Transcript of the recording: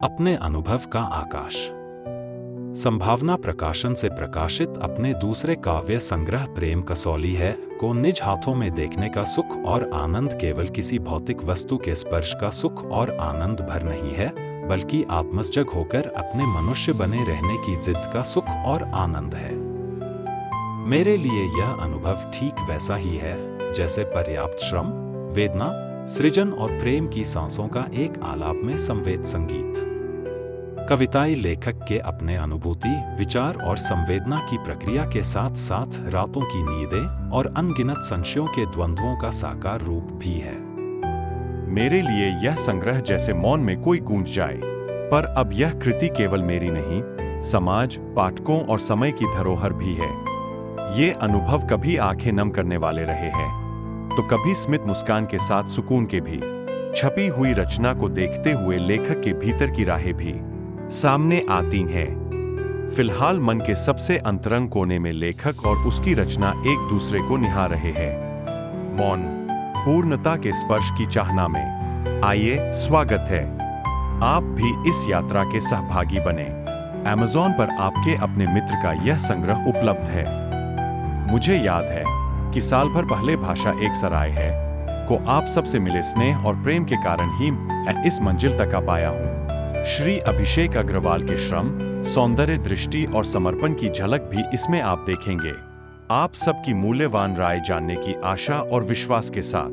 अपने अनुभव का आकाश। संभावना प्रकाशन से प्रकाशित अपने दूसरे काव्य संग्रह प्रेम कसौली है को निज हाथों में देखने का सुख और आनंद केवल किसी भौतिक वस्तु के स्पर्श का सुख और आनंद भर नहीं है, बल्कि आत्मसजग होकर अपने मनुष्य बने रहने की जिद का सुख और आनंद है। मेरे लिए यह अनुभव ठीक वैसा ही है जैसे पर्याप्त श्रम, वेदना, सृजन और प्रेम की सांसों का एक आलाप में संवेद संगीत। कविताएं लेखक के अपने अनुभूति, विचार और संवेदना की प्रक्रिया के साथ साथ रातों की नींदें और अनगिनत संशयों के द्वंद्वों का साकार रूप भी है। मेरे लिए यह संग्रह जैसे मौन में कोई गूंज जाए। पर अब यह कृति केवल मेरी नहीं, समाज, पाठकों और समय की धरोहर भी है। ये अनुभव कभी आंखें नम करने वाले रहे हैं, तो कभी स्मित मुस्कान के साथ सुकून के भी। छपी हुई रचना को देखते हुए लेखक के भीतर की राहें भी सामने आती हैं। फिलहाल मन के सबसे अंतरंग कोने में लेखक और उसकी रचना एक दूसरे को निहार रहे हैं, मौन, पूर्णता के स्पर्श की चाहना में। आइए, स्वागत है। आप भी इस यात्रा के सहभागी बने। Amazon पर आपके अपने मित्र का यह संग्रह उपलब्ध है। मुझे याद है कि साल भर पहले भाषा एक सराय है को आप सबसे मिले स्नेह और प्रेम के कारण ही मैं इस मंजिल तक आ पाया हूँ। श्री अभिषेक अग्रवाल के श्रम, सौंदर्य दृष्टि और समर्पण की झलक भी इसमें आप देखेंगे। आप सबकी मूल्यवान राय जानने की आशा और विश्वास के साथ